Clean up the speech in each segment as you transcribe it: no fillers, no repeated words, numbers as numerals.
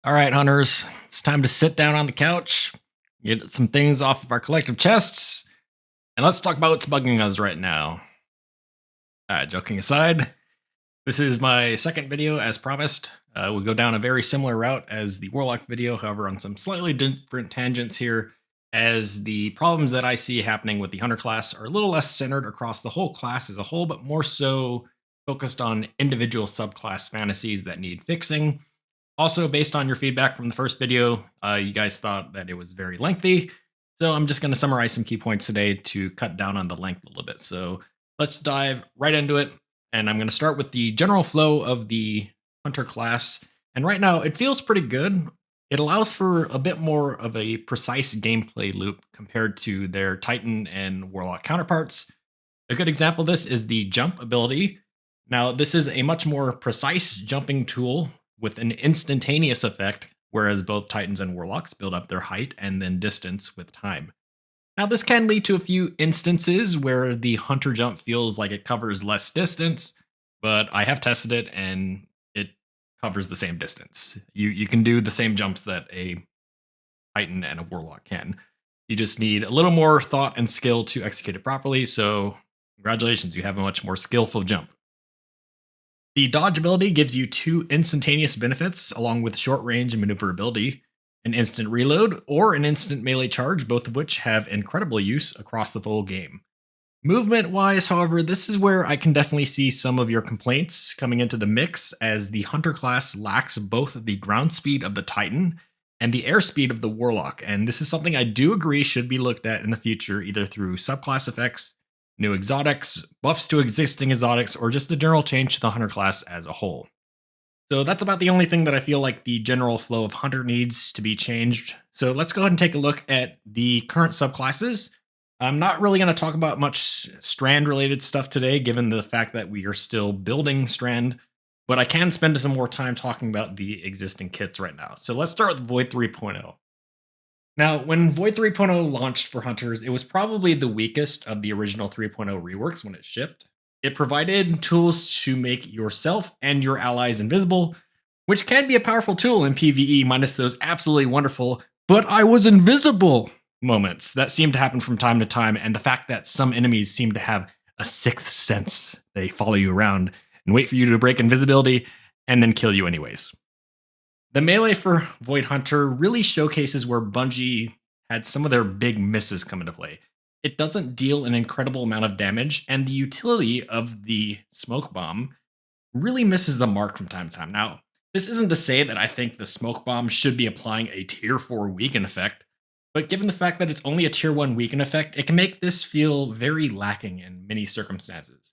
All right, hunters, it's time to sit down on the couch, get some things off of our collective chests, and let's talk about what's bugging us right now. Joking aside, this is my second video as promised. We'll go down a very similar route as the warlock video, however, on some slightly different tangents here, as the problems that I see happening with the hunter class are a little less centered across the whole class as a whole, but more so focused on individual subclass fantasies that need fixing. Also, based on your feedback from the first video, you guys thought that it was very lengthy. So I'm just going to summarize some key points today to cut down on the length a little bit. So let's dive right into it. And I'm going to start with the general flow of the hunter class. And right now, it feels pretty good. It allows for a bit more of a precise gameplay loop compared to their Titan and Warlock counterparts. A good example of this is the jump ability. Now, this is a much more precise jumping tool with an instantaneous effect, whereas both Titans and Warlocks build up their height and then distance with time. Now, this can lead to a few instances where the Hunter jump feels like it covers less distance, but I have tested it and it covers the same distance. You can do the same jumps that a Titan and a Warlock can. You just need a little more thought and skill to execute it properly, so congratulations, you have a much more skillful jump. The dodge ability gives you two instantaneous benefits along with short range and maneuverability, an instant reload or an instant melee charge, both of which have incredible use across the full game. Movement wise, however, this is where I can definitely see some of your complaints coming into the mix, as the Hunter class lacks both the ground speed of the Titan and the air speed of the Warlock, and this is something I do agree should be looked at in the future, either through subclass effects, new exotics, buffs to existing exotics, or just a general change to the Hunter class as a whole. So that's about the only thing that I feel like the general flow of Hunter needs to be changed. So let's go ahead and take a look at the current subclasses. I'm not really going to talk about much Strand related stuff today, given the fact that we are still building Strand, but I can spend some more time talking about the existing kits right now. So let's start with Void 3.0. Now, when Void 3.0 launched for Hunters, it was probably the weakest of the original 3.0 reworks when it shipped. It provided tools to make yourself and your allies invisible, which can be a powerful tool in PvE, minus those absolutely wonderful, "but I was invisible" moments that seem to happen from time to time, and the fact that some enemies seem to have a sixth sense. They follow you around and wait for you to break invisibility and then kill you anyways. The melee for Void Hunter really showcases where Bungie had some of their big misses come into play. It doesn't deal an incredible amount of damage, and the utility of the smoke bomb really misses the mark from time to time. Now, this isn't to say that I think the smoke bomb should be applying a tier 4 weaken effect, but given the fact that it's only a tier 1 weaken effect, it can make this feel very lacking in many circumstances.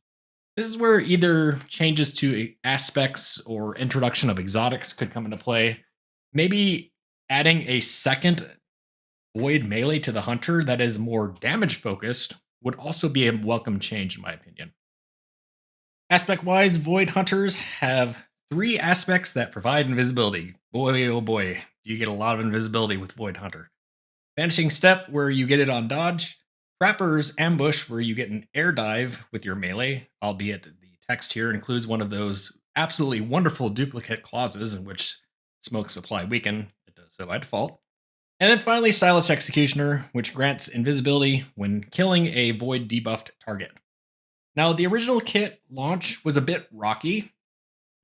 This is where either changes to aspects or introduction of exotics could come into play. Maybe adding a second Void melee to the Hunter that is more damage focused would also be a welcome change in my opinion. Aspect wise, Void Hunters have 3 aspects that provide invisibility. Boy, oh boy, do you get a lot of invisibility with Void Hunter. Vanishing Step, where you get it on dodge. Trapper's Ambush, where you get an air dive with your melee, albeit the text here includes one of those absolutely wonderful duplicate clauses in which smoke supply weaken. It does so by default. And then finally, Stylish Executioner, which grants invisibility when killing a void debuffed target. Now, the original kit launch was a bit rocky,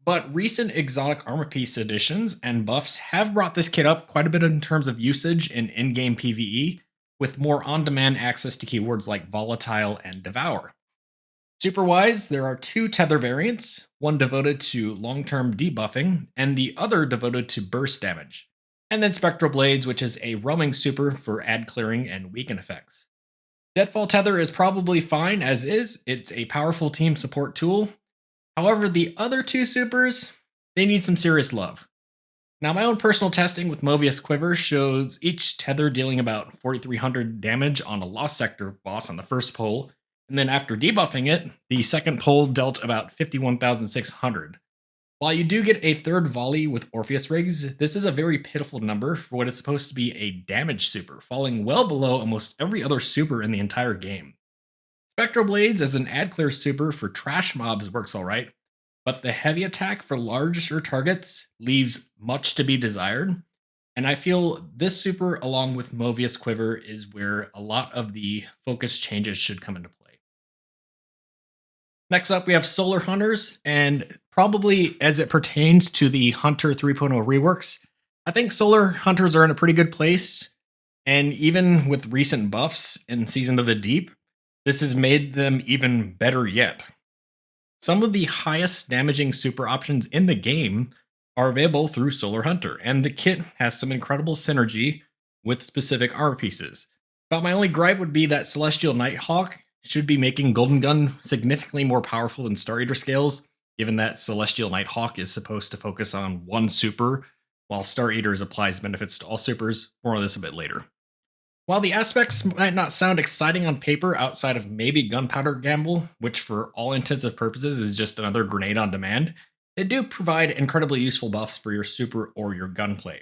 but recent exotic armor piece additions and buffs have brought this kit up quite a bit in terms of usage in in-game PvE, with more on-demand access to keywords like volatile and devour. Super-wise, there are 2 tether variants, one devoted to long-term debuffing, and the other devoted to burst damage. And then Spectral Blades, which is a roaming super for ad clearing and weaken effects. Deadfall Tether is probably fine as is, it's a powerful team support tool. However, the other 2 supers, they need some serious love. Now, my own personal testing with Movius Quiver shows each tether dealing about 4,300 damage on a Lost Sector boss on the first pull, and then after debuffing it, the second pull dealt about 51,600. While you do get a third volley with Orpheus Rigs, this is a very pitiful number for what is supposed to be a damage super, falling well below almost every other super in the entire game. Spectral Blades as an ad clear super for trash mobs works alright, but the heavy attack for larger targets leaves much to be desired. And I feel this super, along with Movius Quiver, is where a lot of the focus changes should come into play. Next up, we have Solar Hunters, and probably as it pertains to the Hunter 3.0 reworks, I think Solar Hunters are in a pretty good place. And even with recent buffs in Season of the Deep, this has made them even better yet. Some of the highest damaging super options in the game are available through Solar Hunter, and the kit has some incredible synergy with specific armor pieces. But my only gripe would be that Celestial Nighthawk should be making Golden Gun significantly more powerful than Star Eater scales, given that Celestial Nighthawk is supposed to focus on one super, while Star Eaters applies benefits to all supers. More on this a bit later. While the aspects might not sound exciting on paper outside of maybe Gunpowder Gamble, which for all intents and purposes is just another grenade on demand, they do provide incredibly useful buffs for your super or your gunplay.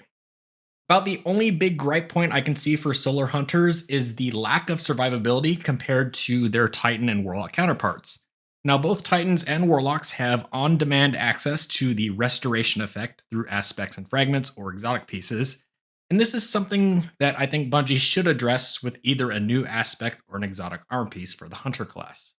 About the only big gripe point I can see for Solar Hunters is the lack of survivability compared to their Titan and Warlock counterparts. Now, both Titans and Warlocks have on-demand access to the restoration effect through aspects and fragments or exotic pieces, and this is something that I think Bungie should address with either a new aspect or an exotic armor piece for the Hunter class.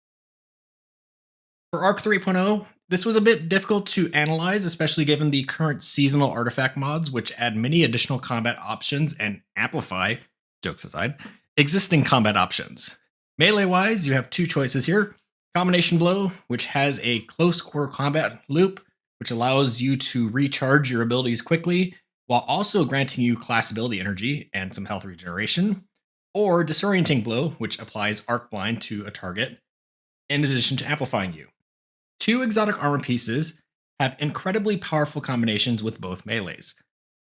For Arc 3.0, this was a bit difficult to analyze, especially given the current seasonal artifact mods, which add many additional combat options and amplify, jokes aside, existing combat options. Melee-wise, you have two choices here. Combination Blow, which has a close quarter combat loop, which allows you to recharge your abilities quickly, while also granting you class ability energy and some health regeneration. Or Disorienting Blow, which applies Arc Blind to a target, in addition to amplifying you. Two exotic armor pieces have incredibly powerful combinations with both melees.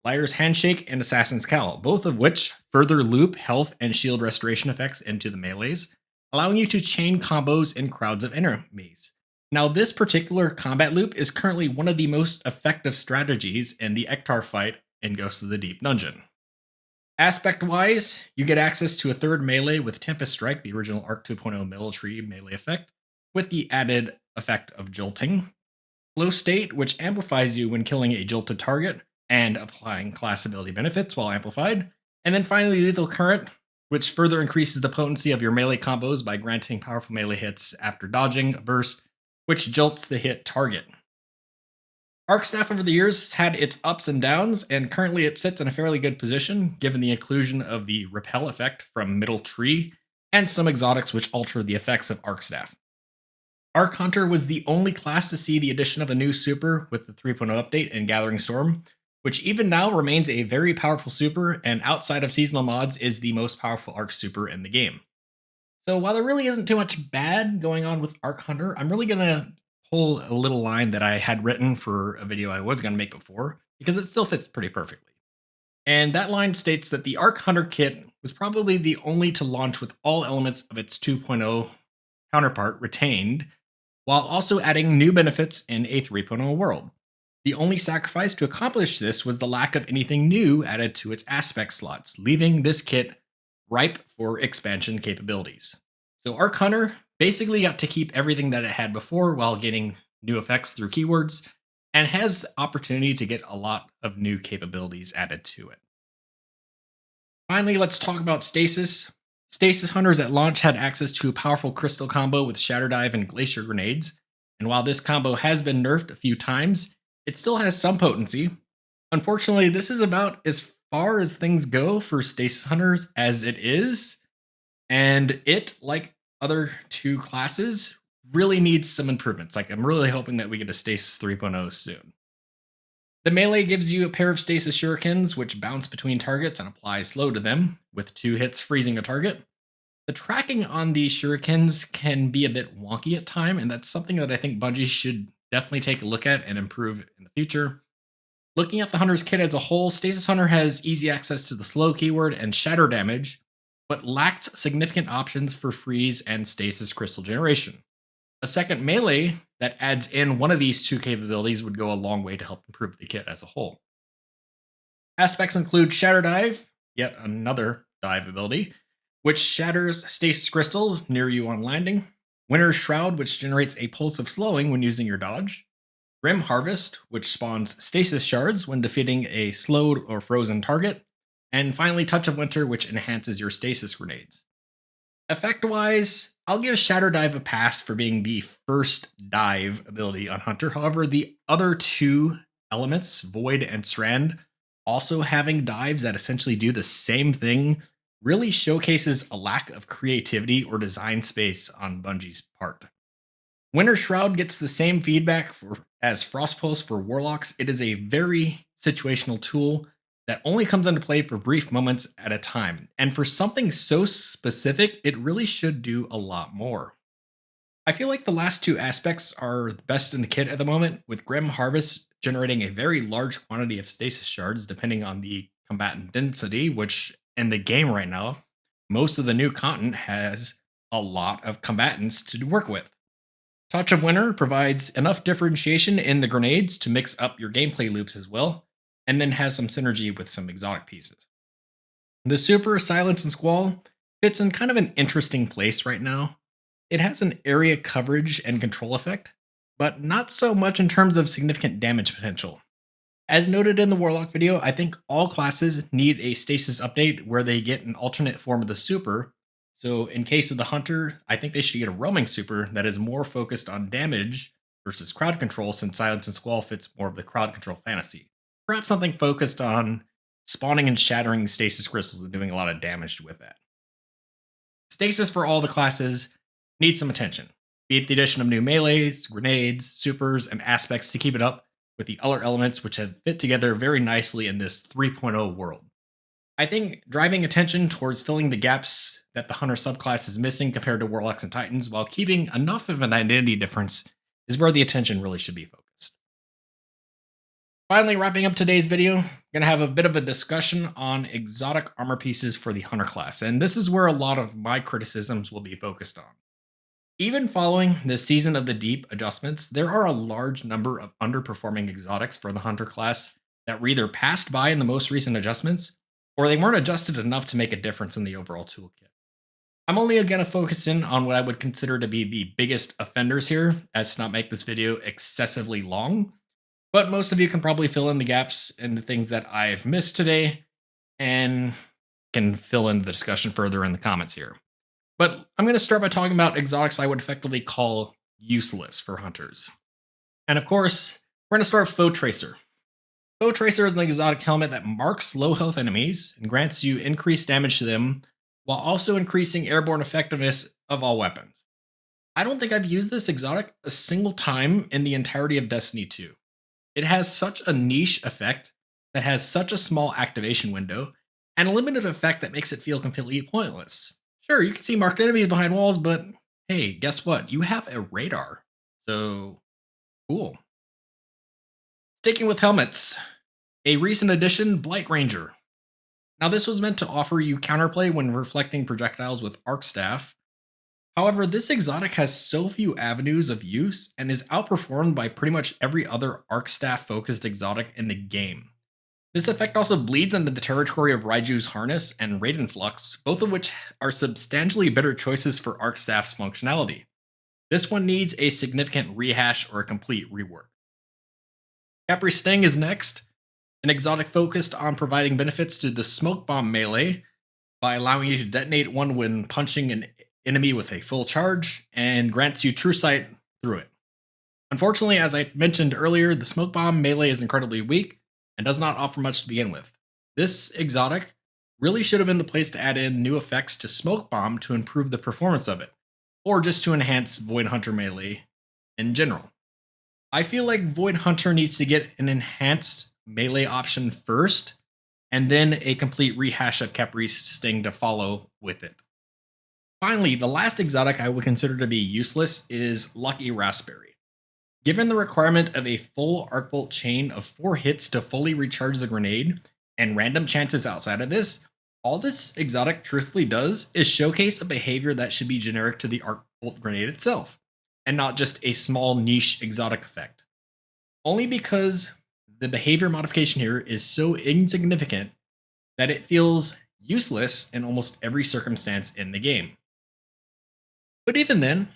Liar's Handshake and Assassin's Cowl, both of which further loop health and shield restoration effects into the melees, allowing you to chain combos in crowds of enemies. Now, this particular combat loop is currently one of the most effective strategies in the Ektar fight in Ghosts of the Deep dungeon. Aspect-wise, you get access to a third melee with Tempest Strike, the original Arc 2.0 military melee effect, with the added effect of Jolting. Flow State, which amplifies you when killing a jolted target and applying class ability benefits while amplified. And then finally, Lethal Current, which further increases the potency of your melee combos by granting powerful melee hits after dodging a burst, which jolts the hit target. Arc Staff over the years has had its ups and downs, and currently it sits in a fairly good position given the inclusion of the Repel effect from Middle Tree and some exotics which alter the effects of Arc Staff. Arc Hunter was the only class to see the addition of a new super with the 3.0 update in Gathering Storm, which even now remains a very powerful super, and outside of seasonal mods is the most powerful Arc super in the game. So while there really isn't too much bad going on with Arc Hunter, I'm really going to pull a little line that I had written for a video I was going to make before, because it still fits pretty perfectly. And that line states that the Arc Hunter kit was probably the only to launch with all elements of its 2.0 counterpart retained, while also adding new benefits in a 3.0 world. The only sacrifice to accomplish this was the lack of anything new added to its aspect slots, leaving this kit ripe for expansion capabilities. So Arc Hunter basically got to keep everything that it had before while getting new effects through keywords, and has the opportunity to get a lot of new capabilities added to it. Finally, let's talk about Stasis. Stasis Hunters at launch had access to a powerful crystal combo with Shatter Dive and Glacier Grenades, and while this combo has been nerfed a few times, it still has some potency. Unfortunately, this is about as far as things go for Stasis Hunters as it is, and it, like other two classes, really needs some improvements. Like, I'm really hoping that we get a Stasis 3.0 soon. The melee gives you a pair of Stasis Shurikens, which bounce between targets and apply slow to them, with 2 hits freezing a target. The tracking on these Shurikens can be a bit wonky at times, and that's something that I think Bungie should definitely take a look at and improve in the future. Looking at the Hunter's kit as a whole, Stasis Hunter has easy access to the slow keyword and shatter damage, but lacked significant options for freeze and stasis crystal generation. A second melee that adds in one of these two capabilities would go a long way to help improve the kit as a whole. Aspects include Shatter Dive, yet another dive ability, which shatters stasis crystals near you on landing. Winter's Shroud, which generates a pulse of slowing when using your dodge. Grim Harvest, which spawns stasis shards when defeating a slowed or frozen target, and finally Touch of Winter, which enhances your stasis grenades. Effect wise, I'll give Shatter Dive a pass for being the first dive ability on Hunter. However, the other two elements, Void and Strand, also having dives that essentially do the same thing, really showcases a lack of creativity or design space on Bungie's part. Winter Shroud gets the same feedback as Frost Pulse for Warlocks. It is a very situational tool that only comes into play for brief moments at a time. And for something so specific, it really should do a lot more. I feel like the last two aspects are the best in the kit at the moment, with Grim Harvest generating a very large quantity of stasis shards depending on the combatant density, which in the game right now, most of the new content has a lot of combatants to work with. Touch of Winter provides enough differentiation in the grenades to mix up your gameplay loops as well, and then has some synergy with some exotic pieces. The Super Silence and Squall fits in kind of an interesting place right now. It has an area coverage and control effect, but not so much in terms of significant damage potential. As noted in the Warlock video, I think all classes need a stasis update where they get an alternate form of the super. So in case of the Hunter, I think they should get a roaming super that is more focused on damage versus crowd control, since Silence and Squall fits more of the crowd control fantasy. Perhaps something focused on spawning and shattering stasis crystals and doing a lot of damage with that. Stasis for all the classes needs some attention, be it the addition of new melees, grenades, supers, and aspects to keep it up with the other elements which have fit together very nicely in this 3.0 world. I think driving attention towards filling the gaps that the Hunter subclass is missing compared to Warlocks and Titans while keeping enough of an identity difference is where the attention really should be focused. Finally, wrapping up today's video, I'm going to have a bit of a discussion on exotic armor pieces for the Hunter class, and this is where a lot of my criticisms will be focused on. Even following the Season of the Deep adjustments, there are a large number of underperforming exotics for the Hunter class that were either passed by in the most recent adjustments, or they weren't adjusted enough to make a difference in the overall toolkit. I'm only going to focus in on what I would consider to be the biggest offenders here, as to not make this video excessively long. But most of you can probably fill in the gaps and the things that I've missed today, and can fill in the discussion further in the comments here. But I'm going to start by talking about exotics I would effectively call useless for hunters. And of course, we're going to start with Foe Tracer. Foe Tracer is an exotic helmet that marks low health enemies and grants you increased damage to them, while also increasing airborne effectiveness of all weapons. I don't think I've used this exotic a single time in the entirety of Destiny 2. It has such a niche effect that has such a small activation window, and a limited effect that makes it feel completely pointless. Sure, you can see marked enemies behind walls, but hey, guess what? You have a radar. So, cool. Sticking with helmets, a recent addition, Blight Ranger. Now, this was meant to offer you counterplay when reflecting projectiles with Arc Staff. However, this exotic has so few avenues of use and is outperformed by pretty much every other Arc Staff focused exotic in the game. This effect also bleeds into the territory of Raiju's Harness and Raiden Flux, both of which are substantially better choices for Arc Staff's functionality. This one needs a significant rehash or a complete rework. Capri Sting is next, an exotic focused on providing benefits to the Smoke Bomb melee by allowing you to detonate one when punching an enemy with a full charge, and grants you True Sight through it. Unfortunately, as I mentioned earlier, the Smoke Bomb melee is incredibly weak and does not offer much to begin with. This exotic really should have been the place to add in new effects to Smoke Bomb to improve the performance of it, or just to enhance Void Hunter melee in general. I feel like Void Hunter needs to get an enhanced melee option first, and then a complete rehash of Capri Sting to follow with it. Finally, the last exotic I would consider to be useless is Lucky Raspberry. Given the requirement of a full Arc Bolt chain of 4 hits to fully recharge the grenade, and random chances outside of this, all this exotic truthfully does is showcase a behavior that should be generic to the Arc Bolt grenade itself, and not just a small niche exotic effect. Only because the behavior modification here is so insignificant that it feels useless in almost every circumstance in the game. But even then,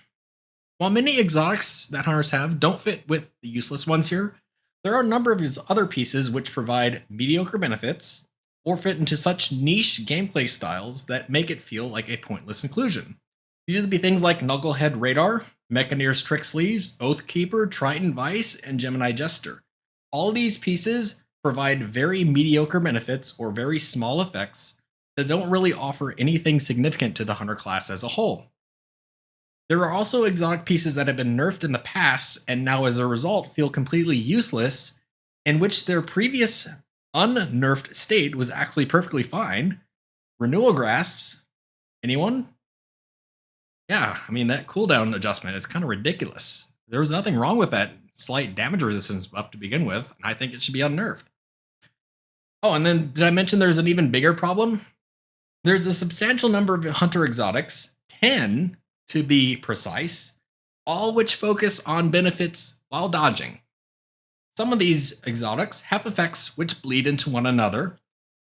While many exotics that hunters have don't fit with the useless ones here, there are a number of these other pieces which provide mediocre benefits or fit into such niche gameplay styles that make it feel like a pointless inclusion. These would be things like Knucklehead Radar, Mechaneer's Trick Sleeves, Oathkeeper, Triton Vice, and Gemini Jester. All these pieces provide very mediocre benefits or very small effects that don't really offer anything significant to the hunter class as a whole. There are also exotic pieces that have been nerfed in the past and now, as a result, feel completely useless, in which their previous unnerfed state was actually perfectly fine. Renewal Grasps. Anyone? Yeah, I mean, that cooldown adjustment is kind of ridiculous. There was nothing wrong with that slight damage resistance buff to begin with, and I think it should be unnerfed. Oh, and then did I mention there's an even bigger problem? There's a substantial number of hunter exotics, 10 to be precise, all which focus on benefits while dodging. Some of these exotics have effects which bleed into one another,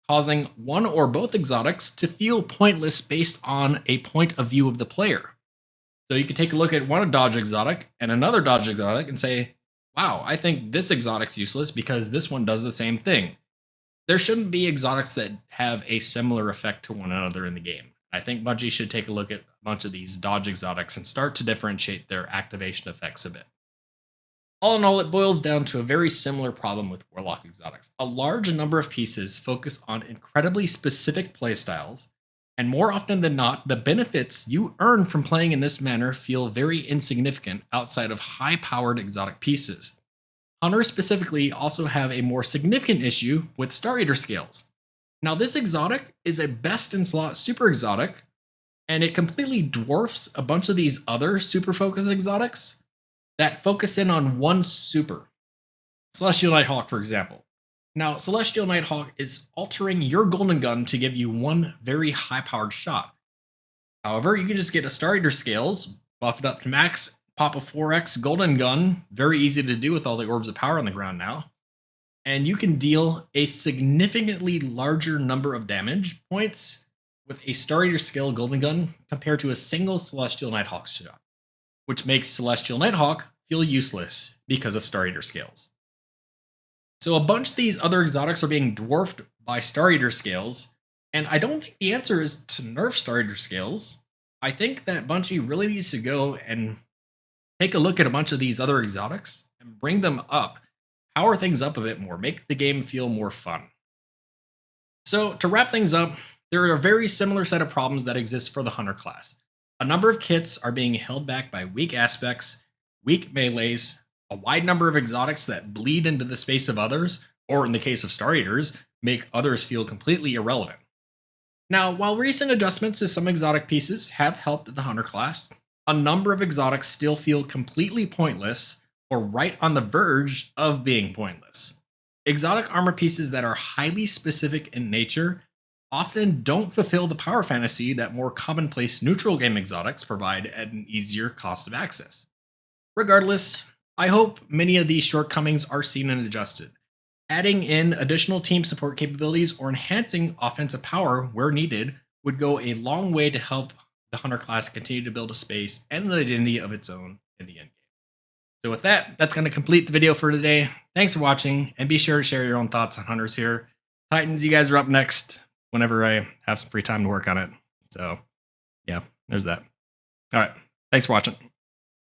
causing one or both exotics to feel pointless based on a point of view of the player. So you could take a look at one dodge exotic and another dodge exotic and say, wow, I think this exotic's useless because this one does the same thing. There shouldn't be exotics that have a similar effect to one another in the game. I think Bungie should take a look at a bunch of these dodge exotics and start to differentiate their activation effects a bit. All in all, it boils down to a very similar problem with warlock exotics. A large number of pieces focus on incredibly specific playstyles, and more often than not, the benefits you earn from playing in this manner feel very insignificant outside of high-powered exotic pieces. Hunters specifically also have a more significant issue with Star Eater scales. Now, this exotic is a best-in-slot super exotic, and it completely dwarfs a bunch of these other super focused exotics that focus in on one super. Celestial Nighthawk, for example. Now, Celestial Nighthawk is altering your golden gun to give you one very high-powered shot. However, you can just get a Star Eater scales, buff it up to max, pop a 4x golden gun, very easy to do with all the orbs of power on the ground now, and you can deal a significantly larger number of damage points with a Star Eater scale golden gun compared to a single Celestial Nighthawk shot, which makes Celestial Nighthawk feel useless because of Star Eater scales. So a bunch of these other exotics are being dwarfed by Star Eater scales, and I don't think the answer is to nerf Star Eater scales. I think that Bungie really needs to go and take a look at a bunch of these other exotics and bring them up, power things up a bit more, make the game feel more fun. So to wrap things up, there are a very similar set of problems that exist for the Hunter class. A number of kits are being held back by weak aspects, weak melees, a wide number of exotics that bleed into the space of others, or in the case of Star Eaters, make others feel completely irrelevant. Now, while recent adjustments to some exotic pieces have helped the Hunter class, a number of exotics still feel completely pointless or right on the verge of being pointless. Exotic armor pieces that are highly specific in nature often don't fulfill the power fantasy that more commonplace neutral game exotics provide at an easier cost of access. Regardless, I hope many of these shortcomings are seen and adjusted. Adding in additional team support capabilities or enhancing offensive power where needed would go a long way to help the Hunter class continue to build a space and an identity of its own in the endgame. So with that, that's going to complete the video for today. Thanks for watching, and be sure to share your own thoughts on Hunters here. Titans, you guys are up next whenever I have some free time to work on it. So yeah, there's that. All right, thanks for watching.